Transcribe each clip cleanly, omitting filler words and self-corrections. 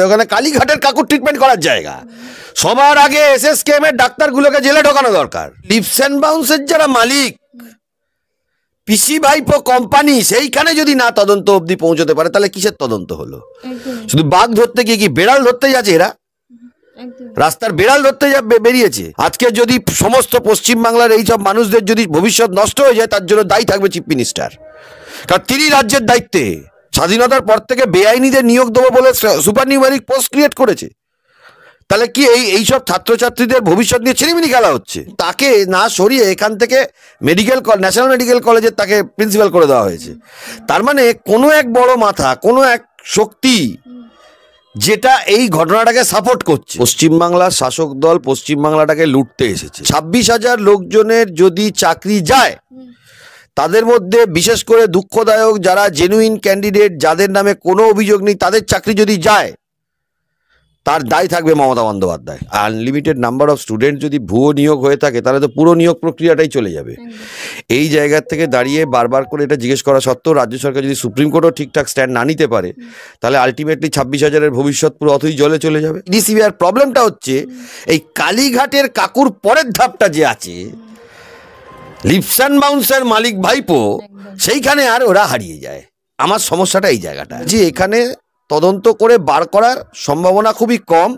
ওখানে কালীঘাটের কাকুর ট্রিটমেন্ট করার জায়গা। সবার আগে এসএসকেএম এর ডাক্তারগুলোকে জেলে ঢোকানো দরকার। লিপস অ্যান্ড বাউন্সের যারা মালিক, পিসি ভাইপো কোম্পানি, সেইখানে যদি না তদন্ত অবধি পৌঁছতে পারে তাহলে কিসের তদন্ত হলো? শুধু বাঘ ধরতে গিয়ে কি বেড়াল ধরতে যাচ্ছে এরা? রাস্তার বেড়াল ধরতে বেরিয়েছে। আজকে যদি সমস্ত পশ্চিমবাংলার এইসব মানুষদের যদি ভবিষ্যৎ নষ্ট হয়ে যায়, তার জন্য দায়ী থাকবে চিফ মিনিস্টার। কারণ তিনি রাজ্যের দায়িত্বে স্বাধীনতার পর থেকে বেআইনিদের নিয়োগ দেবো বলে সুপার নিউমেরিক পোস্ট ক্রিয়েট করেছে। তাহলে কি এইসব ছাত্রছাত্রীদের ভবিষ্যৎ নিয়ে ছিনিমিনি খেলা হচ্ছে? তাকে না সরিয়ে এখান থেকে ন্যাশনাল মেডিকেল কলেজের তাকে প্রিন্সিপাল করে দেওয়া হয়েছে। তার মানে কোনো এক বড় মাথা, কোনো এক শক্তি যেটা এই ঘটনাটাকে সাপোর্ট করছে। পশ্চিমবাংলার শাসক দল পশ্চিমবাংলাটাকে লুটতে এসেছে। 26,000 লোকজনের যদি চাকরি যায়, তাদের মধ্যে বিশেষ করে দুঃখদায়ক যারা জেনুইন ক্যান্ডিডেট, যাদের নামে কোনো অভিযোগ নেই, তাদের চাকরি যদি যায়, তার দায় থাকবে Mamata Bandyopadhyay. Unlimited number of student যদি ভুয়ো নিয়োগ হয়ে থাকে, তাহলে তো পুরো নিয়োগ প্রক্রিয়াটাই চলে যাবে। এই জায়গা থেকে দাঁড়িয়ে বারবার করে এটা জিজ্ঞেস করা সত্ত্বেও রাজ্য সরকার যদি সুপ্রিম কোর্টও ঠিকঠাক স্ট্যান্ড না নিতে পারে, তাহলে আলটিমেটলি 26,000-এর ভবিষ্যৎ পুরো অথই জলে চলে যাবে। ডিসিবিআর প্রবলেমটা হচ্ছে এই কালীঘাটের কাকুর পরের ধাপটা যে আছে, লিপস অ্যান্ড বাউন্সের মালিক ভাইপো, সেইখানে আর ওরা হারিয়ে যায়। আমার সমস্যাটা এই জায়গাটা যে এখানে তদন্ত করে বার করার সম্ভাবনা খুবই কম।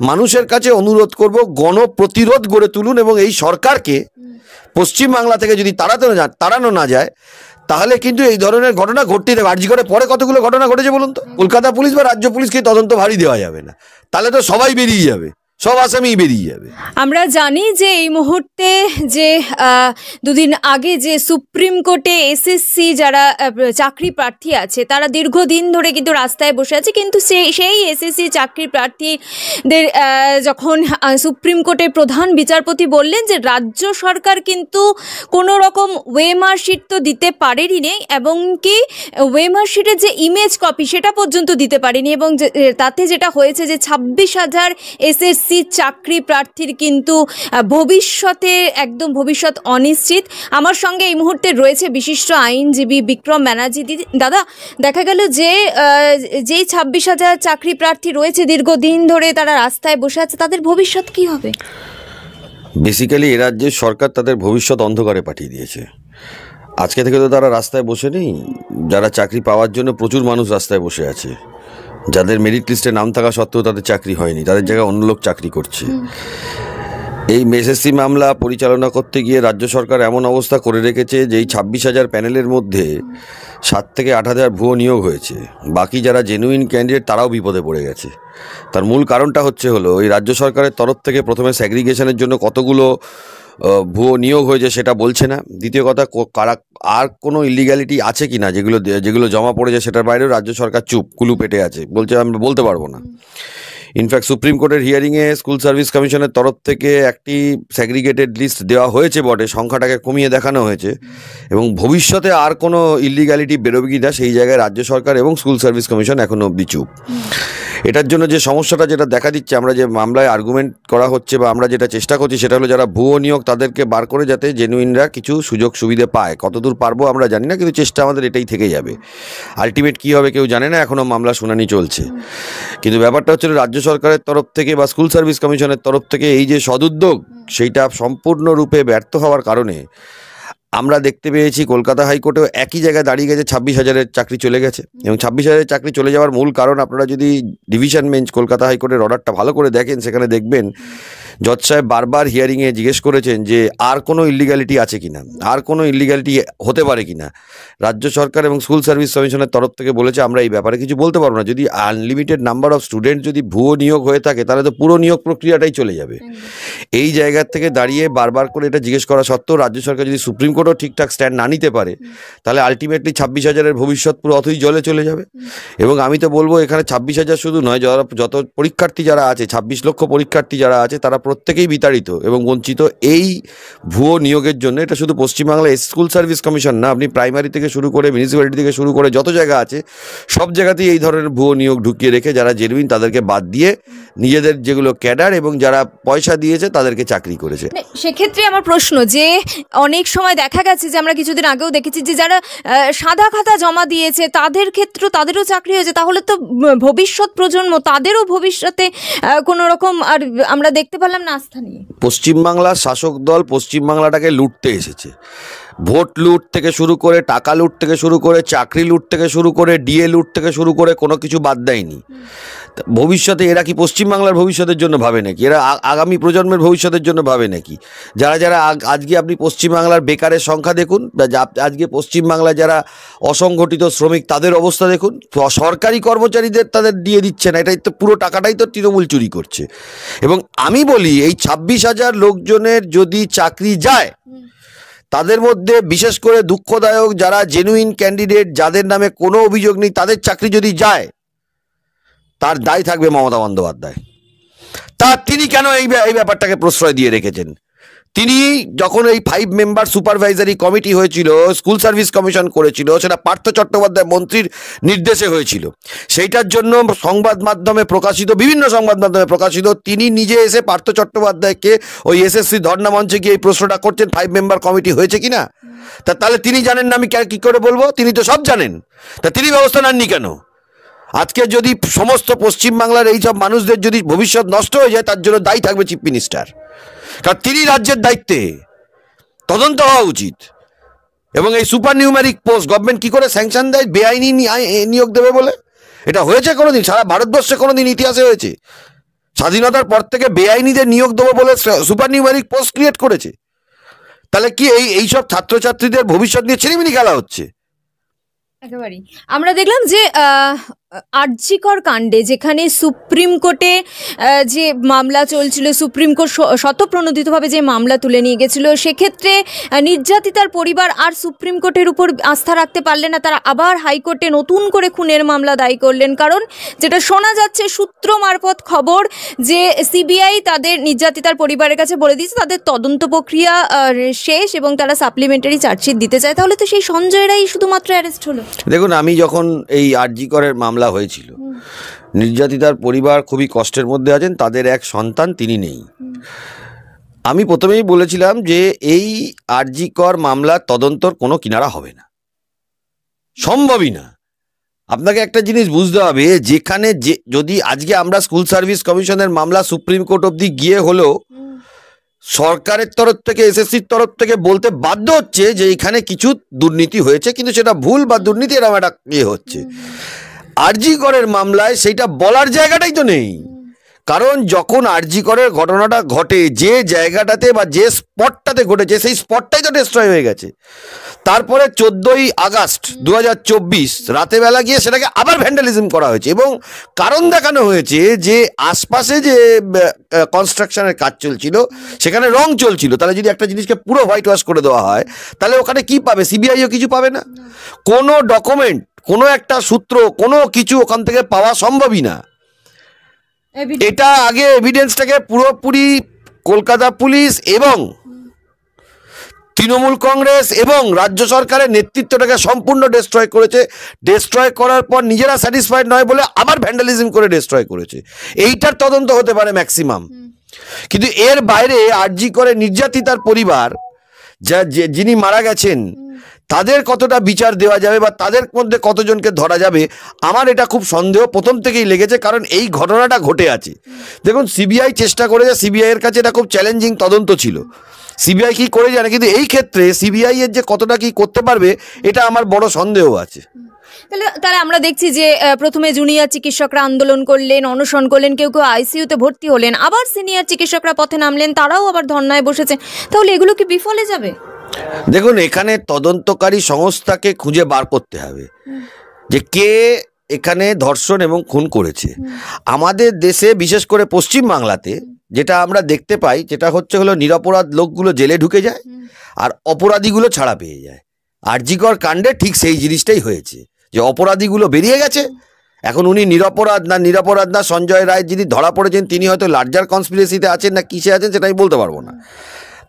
মানুষের কাছে অনুরোধ করব, গণপ্রতিরোধ গড়ে তুলুন এবং এই সরকারকে পশ্চিমবাংলা থেকে যদি তাড়ানো না যায়, তাহলে কিন্তু এই ধরনের ঘটনা ঘটতেই থাকবে। আরজি করে পরে কতগুলো ঘটনা ঘটেছে বলুন তো? কলকাতা পুলিশ বা রাজ্য পুলিশকে তদন্ত ভারী দেওয়া যাবে না, তাহলে তো সবাই বেরিয়ে যাবে, সব আসামি বেরিয়ে যাবে। আমরা জানি যে এই মুহূর্তে যে দুদিন আগে যে সুপ্রিম কোর্টে এসএসসি যারা চাকরি প্রার্থী আছে, তারা দীর্ঘদিন ধরে কিন্তু রাস্তায় বসে আছে। কিন্তু সেই এসএসসি চাকরি প্রার্থীদের যখন সুপ্রিম কোর্টের প্রধান বিচারপতি বললেন যে রাজ্য সরকার কিন্তু কোনো রকম ওয়েমার্কশিট তো দিতে পারেনি নেই, এবং কি ওয়েমার্কশিটের যে ইমেজ কপি সেটা পর্যন্ত দিতে পারেনি, এবং তাতে যেটা হয়েছে যে 26,000 এসএসসি চাকরি প্রার্থীর কিন্তু একদম ভবিষ্যৎ অনিশ্চিত। আমার সঙ্গে এই মুহূর্তে রয়েছে বিশিষ্ট আইনজীবী বিক্রম ব্যানার্জি। দাদা, দেখা গেল যে যেই 26,000 চাকরি প্রার্থী রয়েছে দীর্ঘদিন ধরে তারা রাস্তায় বসে আছে, তাদের ভবিষ্যৎ কি হবে? বেসিক্যালি এ রাজ্যের সরকার তাদের ভবিষ্যৎ অন্ধকারে পাঠিয়ে দিয়েছে। আজকে থেকে তো তারা রাস্তায় বসে নেই, যারা চাকরি পাওয়ার জন্য প্রচুর মানুষ রাস্তায় বসে আছে, যাদের মেরিট লিস্টে নাম থাকা সত্ত্বেও তাদের চাকরি হয়নি, তাদের জায়গায় অন্য লোক চাকরি করছে। এই এসএসসি মামলা পরিচালনা করতে গিয়ে রাজ্য সরকার এমন অবস্থা করে রেখেছে যে এই 26,000 প্যানেলের মধ্যে 7 থেকে 8,000 ভুয়ো নিয়োগ হয়েছে। বাকি যারা জেনুইন ক্যান্ডিডেট তারাও বিপদে পড়ে গেছে। তার মূল কারণটা হলো এই রাজ্য সরকারের তরফ থেকে প্রথমে স্যাগ্রিগেশনের জন্য কতগুলো ভুয়ো নিয়োগ হয়েছে সেটা বলছে না। দ্বিতীয় কথা, আর কোনো ইলিগ্যালিটি আছে কি না যেগুলো জমা পড়েছে সেটার বাইরেও রাজ্য সরকার চুপ, কুলু পেটে আছে, বলছে আমরা বলতে পারবো না। ইনফ্যাক্ট সুপ্রিম কোর্টের হিয়ারিংয়ে স্কুল সার্ভিস কমিশনের তরফ থেকে একটি স্যাগ্রিগেটেড লিস্ট দেওয়া হয়েছে বটে, সংখ্যাটাকে কমিয়ে দেখানো হয়েছে, এবং ভবিষ্যতে আর কোনো ইলিগ্যালিটি বেরোবে কি না সেই জায়গায় রাজ্য সরকার এবং স্কুল সার্ভিস কমিশন এখনও অবধি চুপ। এটার জন্য যে সমস্যাটা যেটা দেখা দিচ্ছে, আমরা যে মামলায় আর্গুমেন্ট করা হচ্ছে বা আমরা যেটা চেষ্টা করছি, সেটা হলো যারা ভুয়ো নিয়োগ তাদেরকে বার করে যাতে জেনুইনরা কিছু সুযোগ সুবিধা পায়। কতদূর পারবো আমরা জানি না, কিন্তু চেষ্টা আমাদের এটাই থেকে যাবে। আলটিমেট কী হবে কেউ জানে না, এখনও মামলা শুনানি চলছে। কিন্তু ব্যাপারটা হচ্ছে রাজ্য সরকারের তরফ থেকে বা স্কুল সার্ভিস কমিশনের তরফ থেকে এই যে সদুদ্যোগ, সেইটা সম্পূর্ণরূপে ব্যর্থ হওয়ার কারণে আমরা দেখতে পেয়েছি কলকাতা হাইকোর্টেও একই জায়গায় দাঁড়িয়ে গেছে, 26,000-এর চাকরি চলে গেছে। এবং 26,000-এর চাকরি চলে যাওয়ার মূল কারণ, আপনারা যদি ডিভিশন বেঞ্চ কলকাতা হাইকোর্টের অর্ডারটা ভালো করে দেখেন, সেখানে দেখবেন জজ সাহেব বারবার হিয়ারিংয়ে জিজ্ঞেস করেছেন যে আর কোনো ইলিগ্যালিটি আছে কিনা, আর কোনো ইলিগ্যালিটি হতে পারে কিনা। রাজ্য সরকার এবং স্কুল সার্ভিস কমিশনের তরফ থেকে বলেছে আমরা এই ব্যাপারে কিছু বলতে পারবো না। যদি আনলিমিটেড নাম্বার অফ স্টুডেন্ট যদি ভুয়ো নিয়োগ হয়ে থাকে, তাহলে তো পুরো নিয়োগ প্রক্রিয়াটাই চলে যাবে। এই জায়গা থেকে দাঁড়িয়ে বারবার করে এটা জিজ্ঞেস করা সত্ত্বেও রাজ্য সরকার যদি সুপ্রিম কোর্টও ঠিকঠাক স্ট্যান্ড না নিতে পারে, তাহলে আলটিমেটলি 26,000-এর ভবিষ্যৎ পুরো অথই জলে চলে যাবে। এবং আমি তো বলবো এখানে 26,000 শুধু নয়, যত পরীক্ষার্থী যারা আছে, 26 লক্ষ পরীক্ষার্থী যারা আছে, তারা প্রত্যেকেই বিতাড়িত এবং বঞ্চিত এই ভুয়ো নিয়োগের জন্য। এটা শুধু পশ্চিমবাংলা স্কুল সার্ভিস কমিশন না, আপনি প্রাইমারি থেকে শুরু করে মিউনিসিপ্যালিটি থেকে শুরু করে যত জায়গা আছে সব জায়গাতেই এই ধরনের ভুয়ো নিয়োগ ঢুকিয়ে রেখে যারা জেনুইন তাদেরকে বাদ দিয়ে নিজেদের যেগুলো ক্যাডার এবং যারা পয়সা দিয়েছে তাদেরকে চাকরি করেছে। সেক্ষেত্রে আমার প্রশ্ন যে অনেক সময় দেখা গেছে যে আমরা কিছুদিন আগেও দেখেছি যে যারা সাদা খাতা জমা দিয়েছে তাদের ক্ষেত্রে তাদেরও চাকরি হয়েছে, তাহলে তো ভবিষ্যৎ প্রজন্ম তাদেরও ভবিষ্যতে কোনো রকম আর আমরা দেখতে পেলাম না আস্থা নিয়ে। পশ্চিমবাংলার শাসক দল পশ্চিমবাংলাটাকে লুটতে এসেছে। ভোট লুট থেকে শুরু করে, টাকা লুট থেকে শুরু করে, চাকরি লুট থেকে শুরু করে, ডিএ লুট থেকে শুরু করে কোনো কিছু বাদ দেয়নি। ভবিষ্যতে এরা কি পশ্চিমবাংলার ভবিষ্যতের জন্য ভাবে নাকি? এরা আগামী প্রজন্মের ভবিষ্যতের জন্য ভাবে নাকি? যারা যারা আজকে আপনি পশ্চিমবাংলার বেকারের সংখ্যা দেখুন, আজকে পশ্চিমবাংলায় যারা অসংগঠিত শ্রমিক তাদের অবস্থা দেখুন। সরকারি কর্মচারীদের তাদের দিয়ে দিচ্ছে না, এটাই তো পুরো টাকাটাই তো তৃণমূল চুরি করছে। এবং আমি বলি এই 26,000 লোকজনের যদি চাকরি যায়, তাদের মধ্যে বিশেষ করে দুঃখদায়ক যারা জেনুইন ক্যান্ডিডেট, যাদের নামে কোনো অভিযোগ নেই, তাদের চাকরি যদি যায় তার দায় থাকবে মমতা বন্দ্যোপাধ্যায়। তিনি কেন এই ব্যাপারটাকে প্রশ্রয় দিয়ে রেখেছেন? তিনি যখন এই 5 মেম্বার সুপারভাইজারি কমিটি হয়েছিল, স্কুল সার্ভিস কমিশন করেছিল, সেটা পার্থ চট্টোপাধ্যায় মন্ত্রীর নির্দেশে হয়েছিল। সেইটার জন্য সংবাদ মাধ্যমে প্রকাশিত, বিভিন্ন সংবাদ মাধ্যমে প্রকাশিত, তিনি নিজে এসে পার্থ চট্টোপাধ্যায়কে ওই এসএসসি ধর্ণা মঞ্চে গিয়ে এই প্রশ্নটা করছেন 5 মেম্বার কমিটি হয়েছে কিনা। তাহলে তিনি জানেন না আমি কি করে বলবো? তিনি তো সব জানেন। তিনি ব্যবস্থা নেননি কেন? আজকে যদি সমস্ত পশ্চিমবাংলার এই সব মানুষদের যদি ভবিষ্যৎ নষ্ট হয়ে যায়, তার জন্য দায়ী থাকবে চিফ মিনিস্টার, কারণ তিনি রাজ্যের দায়িত্বে। তদন্ত হওয়া উচিত। এবং এই সুপার নিউমেরিক পোস্ট গভর্নমেন্ট কি করে স্যাংশন দেয় বেআইনি নিয়োগ দেবে বলে? এটা হয়েছে কোনোদিন? সারা ভারতবর্ষে কোনোদিন ইতিহাসে হয়েছে? স্বাধীনতার পর থেকে বেআইনিদের নিয়োগ দেবো বলে সুপার নিউমেরিক পোস্ট ক্রিয়েট করেছে। তাহলে কি এইসব ছাত্রছাত্রীদের ভবিষ্যৎ নিয়ে ছিনিমিনি খেলা হচ্ছে? একেবারেই। আমরা দেখলাম যে আরজিকর কাণ্ডে যেখানে সুপ্রিম কোর্টে যে মামলা চলছিল, সুপ্রিম কোর্ট স্বতঃপ্রণোদিতভাবে যে মামলা তুলে নিয়ে গেছিল, সেক্ষেত্রে নির্যাতিতার পরিবার আর সুপ্রিম কোর্টের উপর আস্থা রাখতে পারলেন না। তারা আবার হাইকোর্টে নতুন করে খুনের মামলা দায়ী করলেন। কারণ যেটা শোনা যাচ্ছে সূত্র মারফত খবর যে সিবিআই তাদের নির্যাতিতার পরিবারের কাছে বলে দিয়েছে তাদের তদন্ত প্রক্রিয়া শেষ এবং তারা সাপ্লিমেন্টারি চার্জশিট দিতে চায়। তাহলে তো সেই সঞ্জয় রায় শুধুমাত্র অ্যারেস্ট হলো। দেখুন, আমি যখন এই আরজিকরের মামলা হয়েছিল, নির্যাতিতার পরিবার খুবই কষ্টের মধ্যে আছেন, তাদের এক সন্তান তিনি নেই। আমি প্রথমেই বলেছিলাম যে এই আরজিকর মামলার তদন্তর কোনো কিনারা হবে না, সম্ভবই না। আপনাকে একটা জিনিস বুঝতে হবে, যেখানে যদি আজকে আমরা স্কুল সার্ভিস কমিশনের মামলা সুপ্রিম কোর্ট অবধি গিয়ে হলো, সরকারের তরফ থেকে, এসএসসির তরফ থেকে বলতে বাধ্য হচ্ছে যে এখানে কিছু দুর্নীতি হয়েছে, কিন্তু সেটা ভুল বা দুর্নীতি এরকম একটা হচ্ছে। আরজিকরের মামলায় সেইটা বলার জায়গাটাই তো নেই। কারণ যখন আরজিকরের ঘটনাটা ঘটে, যে জায়গাটাতে বা যে স্পটটাতে ঘটেছে সেই স্পটটাই তো ডিস্ট্রয় হয়ে গেছে। তারপরে 14ই আগস্ট 2024 রাতেবেলা গিয়ে সেটাকে আবার ভ্যান্ডালিজম করা হয়েছে এবং কারণ দেখানো হয়েছে যে আশপাশে যে কনস্ট্রাকশনের কাজ চলছিল সেখানে রং চলছিল। তাহলে যদি একটা জিনিসকে পুরো হোয়াইট ওয়াশ করে দেওয়া হয়, তাহলে ওখানে কি পাবে? সিবিআইও কিছু পাবে না। কোনো ডকুমেন্ট, কোনো একটা সূত্র, কোনো কিছু ওখান থেকে পাওয়া সম্ভবই না। এটা আগে এভিডেন্সটাকে পুরোপুরি কলকাতা পুলিশ এবং তৃণমূল কংগ্রেস এবং রাজ্য সরকারের নেতৃত্বটাকে সম্পূর্ণ ডিস্ট্রয় করেছে। ডিস্ট্রয় করার পর নিজেরা স্যাটিসফাইড নয় বলে আবার ভ্যান্ডালিজম করে ডিস্ট্রয় করেছে। এইটার তদন্ত হতে পারে ম্যাক্সিমাম, কিন্তু এর বাইরে আরজিকরে নির্যাতিতার পরিবার যিনি মারা গেছেন তাদের কতটা বিচার দেওয়া যাবে বা তাদের মধ্যে কতজনকে ধরা যাবে, আমার এটা খুব সন্দেহ প্রথম থেকেই লেগেছে। কারণ এই ঘটনাটা ঘটে আছে। দেখুন, সিবিআই চেষ্টা করেছে, সিবিআই এর কাছে এটা খুব চ্যালেঞ্জিং তদন্ত ছিল। সিবিআই কি করে জানে, কিন্তু এই ক্ষেত্রে সিবিআই এর যে কতটা কি করতে পারবে এটা আমার বড় সন্দেহ আছে। তাহলে আমরা দেখছি যে প্রথমে জুনিয়র চিকিৎসকরা আন্দোলন করলেন, অনশন করলেন, কেউ কেউ আইসিইউতে ভর্তি হলেন, আবার সিনিয়র চিকিৎসকরা পথে নামলেন, তারাও আবার ধর্নায় বসেছেন। তাহলে এগুলো কি বিফলে যাবে? দেখুন, এখানে তদন্তকারী সংস্থাকে খুঁজে বার করতে হবে যে কে এখানে ধর্ষণ এবং খুন করেছে। আমাদের দেশে বিশেষ করে পশ্চিম বাংলাতে যেটা আমরা দেখতে পাই, যেটা হলো নিরপরাধ লোকগুলো জেলে ঢুকে যায় আর অপরাধীগুলো ছাড়া পেয়ে যায়। আরজিকর কাণ্ডে ঠিক সেই জিনিসটাই হয়েছে যে অপরাধীগুলো বেরিয়ে গেছে, এখন উনি নিরপরাধ না সঞ্জয় রায় যিনি ধরা পড়েছেন তিনি হয়তো লার্জার কনস্পিরেসিতে আছেন না কিসে আছেন সেটা আমি বলতে পারবো না,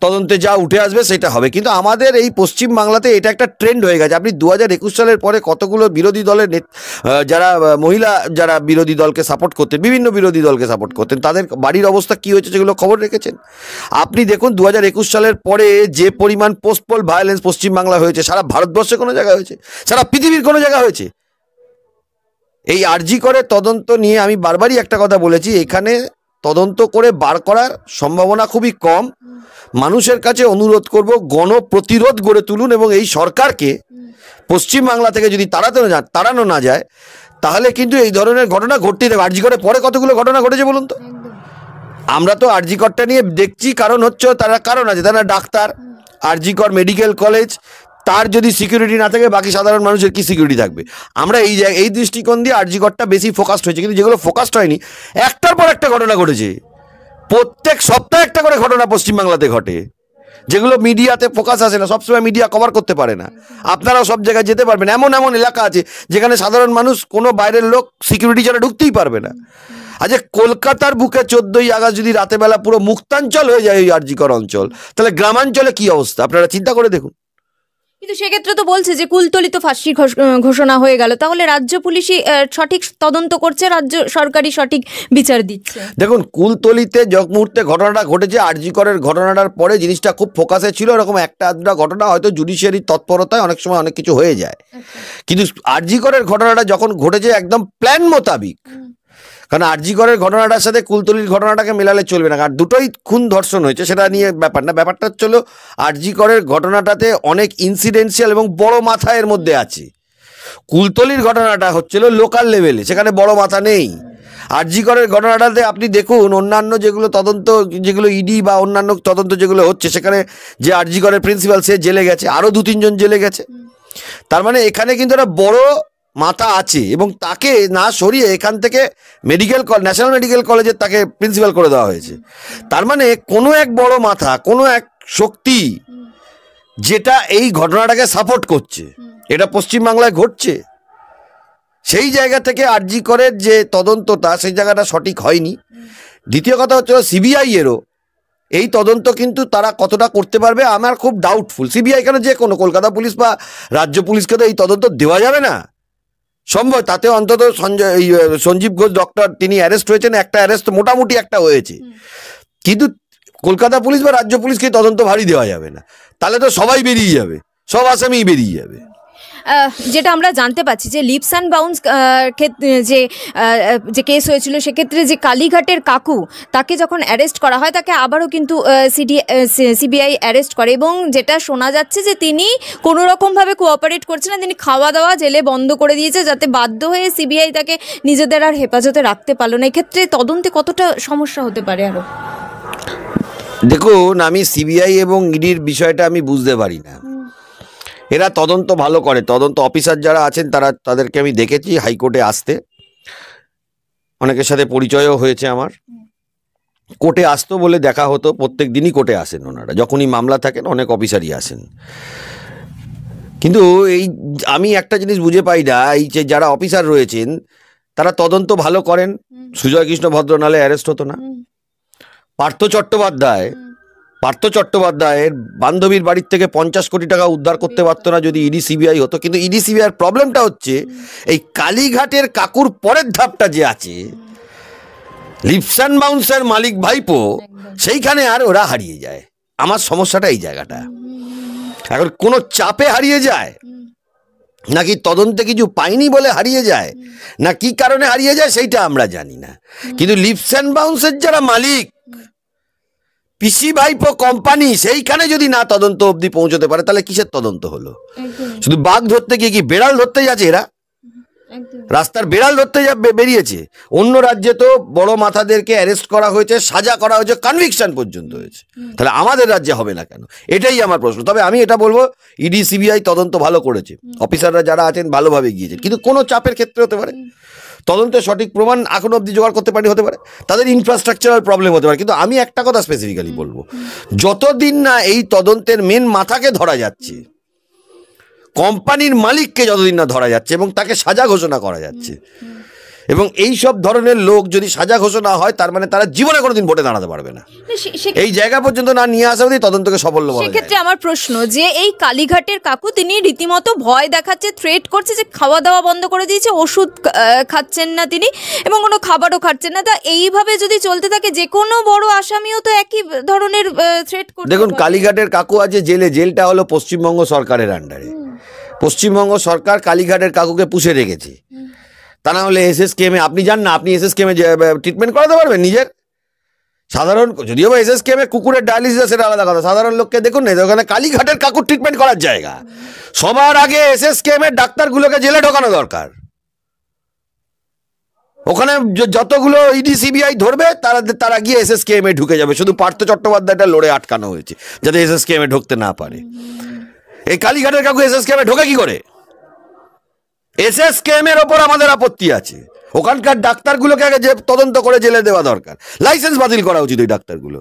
তদন্তে যা উঠে আসবে সেটা হবে। কিন্তু আমাদের এই পশ্চিম বাংলাতে এটা একটা ট্রেন্ড হয়ে গেছে। আপনি 2021 সালের পরে কতগুলো বিরোধী দলের যারা মহিলা যারা বিরোধী দলকে সাপোর্ট করতেন, বিভিন্ন বিরোধী দলকে সাপোর্ট করতেন, তাদের বাড়ির অবস্থা কী হয়েছে সেগুলো খবর রেখেছেন আপনি? দেখুন 2021 সালের পরে যে পরিমাণ পোস্ট পোল ভায়োলেন্স পশ্চিমবাংলা হয়েছে, সারা ভারতবর্ষে কোনো জায়গায় হয়েছে, সারা পৃথিবীর কোনো জায়গায় হয়েছে। এই আরজি করে তদন্ত নিয়ে আমি বারবারই একটা কথা বলেছি, এখানে তদন্ত করে বার করার সম্ভাবনা খুবই কম। মানুষের কাছে অনুরোধ করব, গণপ্রতিরোধ গড়ে তুলুন এবং এই সরকারকে পশ্চিমবাংলা থেকে যদি তাড়ানো না যায় তাহলে কিন্তু এই ধরনের ঘটনা ঘটতেই থাকবে। আরজি করে পরে কতগুলো ঘটনা ঘটেছে বলুন তো? আমরা তো আরজি করটা নিয়ে দেখছি, কারণ হচ্ছে কারণ আছে, তারা ডাক্তার, আরজি কর মেডিকেল কলেজ, তার যদি সিকিউরিটি না থাকে বাকি সাধারণ মানুষের কি সিকিউরিটি থাকবে? আমরা এই দৃষ্টিকোণ দিয়ে আরজি করটা বেশি ফোকাসড হয়েছে, কিন্তু যেগুলো ফোকাসড হয়নি একটার পর একটা ঘটনা ঘটেছে। প্রত্যেক সপ্তাহে একটা করে ঘটনা পশ্চিমবাংলাতে ঘটে, যেগুলো মিডিয়াতে ফোকাস আসে না, সবসময় মিডিয়া কভার করতে পারে না। আপনারাও সব জায়গায় যেতে পারবেন, এমন এমন এলাকা আছে যেখানে সাধারণ মানুষ কোনো বাইরের লোক সিকিউরিটি ছাড়া ঢুকতেই পারবে না। আচ্ছা, কলকাতার বুকে 14ই আগস্ট যদি রাতেবেলা পুরো মুক্তাঞ্চল হয়ে যায় ওই আরজি কর অঞ্চল, তাহলে গ্রামাঞ্চলে কি অবস্থা আপনারা চিন্তা করে দেখুন। কিন্তু সেক্ষেত্রে তো বলছে যে কুলতলিত ফাঁসির ঘোষণা হয়ে গেল, তাহলে রাজ্য পুলিশই সঠিক তদন্ত করছে, রাজ্য সরকারি সঠিক বিচার দিচ্ছে। দেখুন, কুলতলিতে যে মুহূর্তে ঘটনাটা ঘটেছে আরজি করের ঘটনাটার পরে জিনিসটা খুব ফোকাসে ছিল, এরকম একটা আধটা ঘটনা হয়তো জুডিশিয়ারির তৎপরতায় অনেক সময় অনেক কিছু হয়ে যায়, কিন্তু আরজি করের ঘটনাটা যখন ঘটেছে একদম প্ল্যান মোতাবিক, কারণ আরজি করের ঘটনাটার সাথে কুলতলির ঘটনাটাকে মেলালে চলবে না, কারণ দুটোই খুন ধর্ষণ হয়েছে, সেটা নিয়ে ব্যাপার না। ব্যাপারটা হচ্ছিল আরজি করের ঘটনাটাতে অনেক ইনসিডেন্সিয়াল এবং বড় মাথা এর মধ্যে আছে। কুলতলির ঘটনাটা হচ্ছিল লোকাল লেভেলে, সেখানে বড় মাথা নেই। আরজি করের ঘটনাটাতে আপনি দেখুন অন্যান্য যেগুলো তদন্ত, যেগুলো ইডি বা অন্যান্য তদন্ত যেগুলো হচ্ছে, সেখানে যে আরজি করের প্রিন্সিপাল সে জেলে গেছে, আরও 2-3 জন জেলে গেছে। তার মানে এখানে কিন্তু একটা বড় মাথা আছে এবং তাকে না সরিয়ে এখান থেকে ন্যাশনাল মেডিকেল কলেজের তাকে প্রিন্সিপাল করে দেওয়া হয়েছে। তার মানে কোনো এক বড় মাথা, কোনো এক শক্তি যেটা এই ঘটনাটাকে সাপোর্ট করছে, এটা পশ্চিমবাংলায় ঘটছে। সেই জায়গা থেকে আরজি করের যে তদন্তটা, সেই জায়গাটা সঠিক হয়নি। দ্বিতীয় কথা হচ্ছে সিবিআই এরও এই তদন্ত কিন্তু তারা কতটা করতে পারবে আমার খুব ডাউটফুল। সিবিআই কেন, যে কোনো কলকাতা পুলিশ বা রাজ্য পুলিশকে তো এই তদন্ত দেওয়া যাবে না সম্ভব। তাতে অন্তত সঞ্জীব ঘোষ ডক্টর তিনি অ্যারেস্ট হয়েছেন, একটা অ্যারেস্ট মোটামুটি একটা হয়েছে, কিন্তু কলকাতা পুলিশ বা রাজ্য পুলিশকে তদন্ত ভারী দেওয়া যাবে না, তাহলে তো সবাই বেরিয়ে যাবে, সব আসামি বেরিয়ে যাবে। যেটা আমরা জানতে পাচ্ছি যে লিপস অ্যান্ড বাউন্স যে কেস হয়েছিল, সেক্ষেত্রে যে কালীঘাটের কাকু, তাকে যখন অ্যারেস্ট করা হয় তাকে আবারও কিন্তু সিবিআই অ্যারেস্ট করে, এবং যেটা শোনা যাচ্ছে যে তিনি কোনো রকমভাবে কোঅপারেট করছে না, তিনি খাওয়া দাওয়া জেলে বন্ধ করে দিয়েছে, যাতে বাধ্য হয়ে সিবিআই তাকে নিজেদের আর হেফাজতে রাখতে পারলো না। এক্ষেত্রে তদন্তে কতটা সমস্যা হতে পারে আরও? দেখুন, আমি সিবিআই এবং ইডির বিষয়টা আমি বুঝতে পারি না। এরা তদন্ত ভালো করে, তদন্ত অফিসার যারা আছেন তাদেরকে আমি দেখেছি হাইকোর্টে আসতে, অনেকের সাথে পরিচয়ও হয়েছে আমার। কোর্টে আসতো বলে দেখা হতো, প্রত্যেক দিনই কোর্টে আসেন ওনারা, যখনই মামলা থাকেন অনেক অফিসারই আসেন। কিন্তু আমি একটা জিনিস বুঝে পাই না, এই যে যারা অফিসার রয়েছেন তারা তদন্ত ভালো করেন, সুজয় কৃষ্ণ ভদ্র নালে অ্যারেস্ট হতো না। পার্থ চট্টোপাধ্যায়ের বান্ধবীর বাড়ির থেকে 50 কোটি টাকা উদ্ধার করতে পারতো না যদি ইডি সিবিআই হতো। কিন্তু ইডি সিবিআই প্রবলেমটা হচ্ছে এই কালীঘাটের কাকুর পরের ধাপটা যে আছে, লিপস অ্যান্ড বাউন্সের মালিক ভাইপো, সেইখানে আর ওরা হারিয়ে যায়। আমার সমস্যাটা এই জায়গাটা, এখন কোনো চাপে হারিয়ে যায় নাকি তদন্তে কিছু পাইনি বলে হারিয়ে যায়, না কি কারণে হারিয়ে যায় সেইটা আমরা জানি না। কিন্তু লিপস অ্যান্ড বাউন্সের যারা মালিক, পিসি ভাইপো কোম্পানি, সেইখানে যদি না তদন্ত অবধি পৌঁছতে পারে তাহলে কিসের তদন্ত হলো? শুধু বাঘ ধরতে গিয়ে কি বেড়াল ধরতে যাচ্ছে এরা? রাস্তার বেড়াল ধরতে বেরিয়েছে। অন্য রাজ্যে তো বড় মাথাদেরকে অ্যারেস্ট করা হয়েছে, সাজা করা হয়েছে, কনভিকশন পর্যন্ত হয়েছে, তাহলে আমাদের রাজ্যে হবে না কেন? এটাই আমার প্রশ্ন। তবে আমি এটা বলবো, ইডি সিবিআই তদন্ত ভালো করেছে, অফিসাররা যারা আছেন ভালোভাবে গিয়েছেন, কিন্তু কোনো চাপের ক্ষেত্রে হতে পারে তদন্তের সঠিক প্রমাণ এখন অবধি জোগাড় করতে পারি, হতে পারে তাদের ইনফ্রাস্ট্রাকচারাল প্রবলেম হতে পারে। কিন্তু আমি একটা কথা স্পেসিফিক্যালি বলবো, যতদিন না এই তদন্তের মেন মাথাকে ধরা যাচ্ছে, কোম্পানির মালিককে যতদিন না ধরা যাচ্ছে এবং তাকে সাজা ঘোষণা করা যাচ্ছে, এবং এই সব ধরনের লোক যদি সাজা ঘোষণা হয় তার মানে তারা জীবনে কোনোদিন ভোটে দাঁড়াতে পারবে না। এই জায়গা পর্যন্ত না নিয়ে আসা অবধি তদন্তকে সাফল্য বলা যায়। সেক্ষেত্রে আমার প্রশ্ন যে এই কালীঘাটের কাকু তিনি রীতিমতো ভয় দেখাচ্ছে, থ্রেট করছে যে খাওয়া দাওয়া বন্ধ করে দিয়েছে, ওষুধ খাচ্ছেন না তিনি এবং কোনো খাবারও খাচ্ছেন না। তা এইভাবে যদি চলতে থাকে যে কোনো বড় আসামিও তো একই ধরনের থ্রেট করতে। দেখুন, কালীঘাটের কাকু আছে জেলে, জেলটা হলো পশ্চিমবঙ্গ সরকারের আন্ডারে। পশ্চিমবঙ্গ সরকার কালীঘাটের কাকুকে পুষে রেখেছে। তা না হলে এসএসকেএমে আপনি যান না, আপনি এসএসকেএমে ট্রিটমেন্ট করাতে পারবেন নিজের? সাধারণ, যদিও বা এসএসকেএমে কুকুরের ডায়ালিসিস সেটা আলাদা কথা, সাধারণ লোককে দেখুন না, ওখানে কালীঘাটের কাকুর ট্রিটমেন্ট করার জায়গা। সবার আগে এসএসকেএমের ডাক্তারগুলোকে জেলে ঢোকানো দরকার। ওখানে যতগুলো ইডি সিবিআই ধরবে তারা গিয়ে এসএসকেএমে ঢুকে যাবে। শুধু পার্থ চট্টোপাধ্যায়টা লড়ে আটকানো হয়েছে যাতে এসএসকেএমে ঢুকতে না পারে। এই কালীঘাটের কাকু এসএসকেএমে ঢোকে কি করে? এসএসকেএমের ওপর আমাদের আপত্তি আছে। ওখানকার ডাক্তারগুলোকে আগে যে তদন্ত করে জেলে দেওয়া দরকার, লাইসেন্স বাতিল করা উচিত ওই ডাক্তারগুলো।